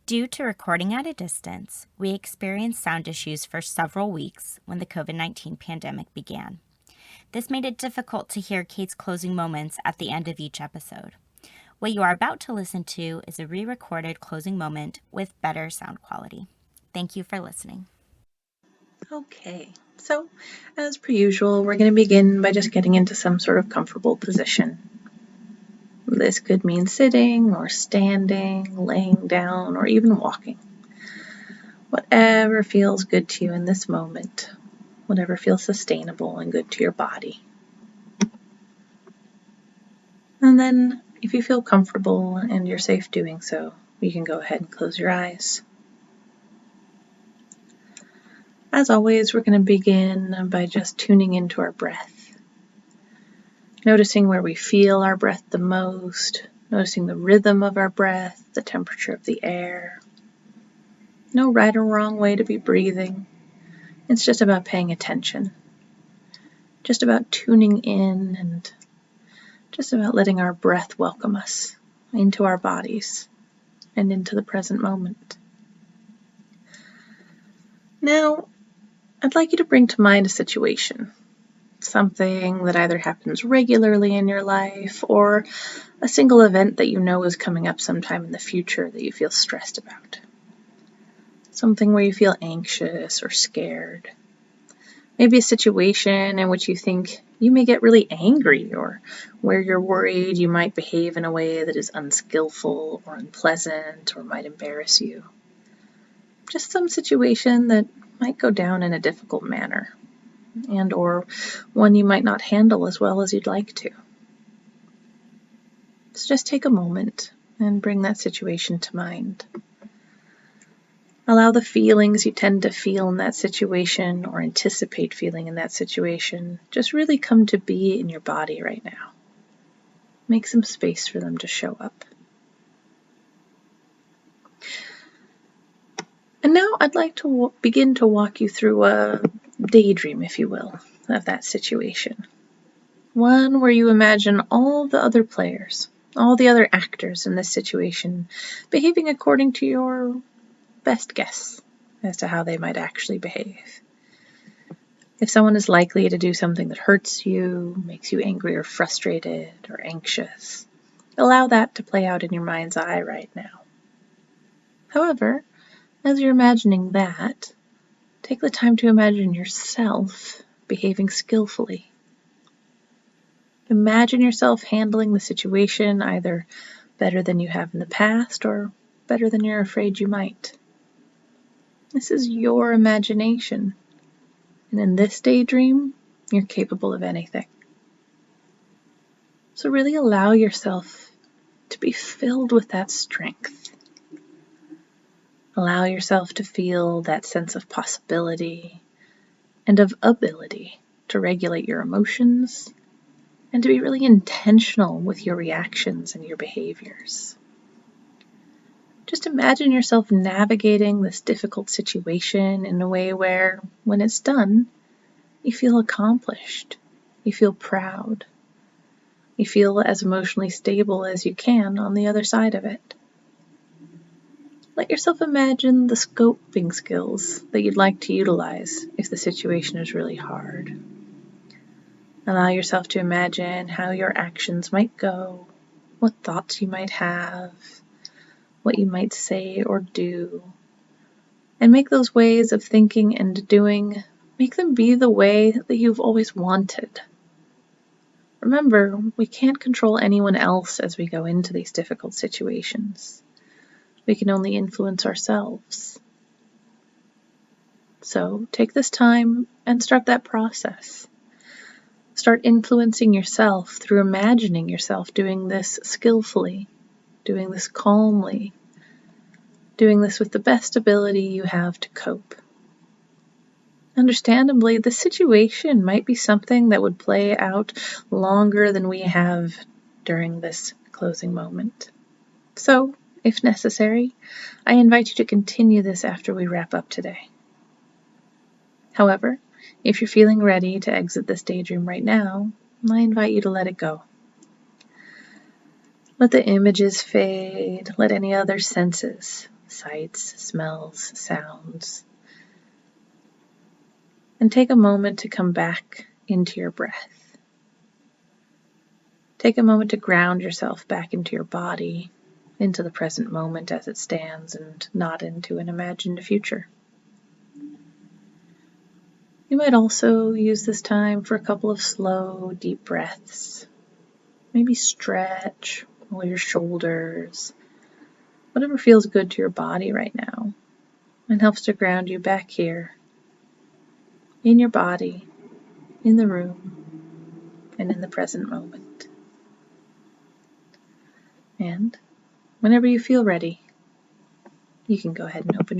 Due to recording at a distance, we experienced sound issues for several weeks when the COVID-19 pandemic began. This made it difficult to hear Kate's closing moments at the end of each episode. What you are about to listen to is a re-recorded closing moment with better sound quality. Thank you for listening. Okay, so as per usual, we're going to begin by just getting into some sort of comfortable position. This could mean sitting or standing, laying down, or even walking. Whatever feels good to you in this moment, whatever feels sustainable and good to your body. And then, if you feel comfortable and you're safe doing so, you can go ahead and close your eyes. As always, we're going to begin by just tuning into our breath. Noticing where we feel our breath the most, noticing the rhythm of our breath, the temperature of the air. No right or wrong way to be breathing. It's just about paying attention. Just about tuning in and just about letting our breath welcome us into our bodies and into the present moment. Now, I'd like you to bring to mind a situation. Something that either happens regularly in your life or a single event that you know is coming up sometime in the future that you feel stressed about. Something where you feel anxious or scared. Maybe a situation in which you think you may get really angry or where you're worried you might behave in a way that is unskillful or unpleasant or might embarrass you. Just some situation that might go down in a difficult manner. And or one you might not handle as well as you'd like to. So just take a moment and bring that situation to mind. Allow the feelings you tend to feel in that situation or anticipate feeling in that situation just really come to be in your body right now. Make some space for them to show up. And now I'd like to begin to walk you through a daydream, if you will, of that situation. One where you imagine all the other players, all the other actors in this situation behaving according to your best guess as to how they might actually behave. If someone is likely to do something that hurts you, makes you angry or frustrated or anxious, allow that to play out in your mind's eye right now. However, as you're imagining that, take the time to imagine yourself behaving skillfully. Imagine yourself handling the situation either better than you have in the past or better than you're afraid you might. This is your imagination, and in this daydream, you're capable of anything. So really allow yourself to be filled with that strength. Allow yourself to feel that sense of possibility and of ability to regulate your emotions and to be really intentional with your reactions and your behaviors. Just imagine yourself navigating this difficult situation in a way where, when it's done, you feel accomplished, you feel proud, you feel as emotionally stable as you can on the other side of it. Let yourself imagine the scoping skills that you'd like to utilize if the situation is really hard. Allow yourself to imagine how your actions might go, what thoughts you might have, what you might say or do, and make those ways of thinking and doing, make them be the way that you've always wanted. Remember, we can't control anyone else as we go into these difficult situations. We can only influence ourselves. So take this time and start that process. Start influencing yourself through imagining yourself doing this skillfully, doing this calmly, doing this with the best ability you have to cope. Understandably, the situation might be something that would play out longer than we have during this closing moment. So, if necessary, I invite you to continue this after we wrap up today. However, if you're feeling ready to exit this daydream right now, I invite you to let it go. Let the images fade, let any other senses sights, smells, sounds. And take a moment to come back into your breath. Take a moment to ground yourself back into your body, into the present moment as it stands, and not into an imagined future. You might also use this time for a couple of slow, deep breaths. Maybe stretch all your shoulders, whatever feels good to your body right now, and helps to ground you back here, in your body, in the room, and in the present moment. And whenever you feel ready, you can go ahead and open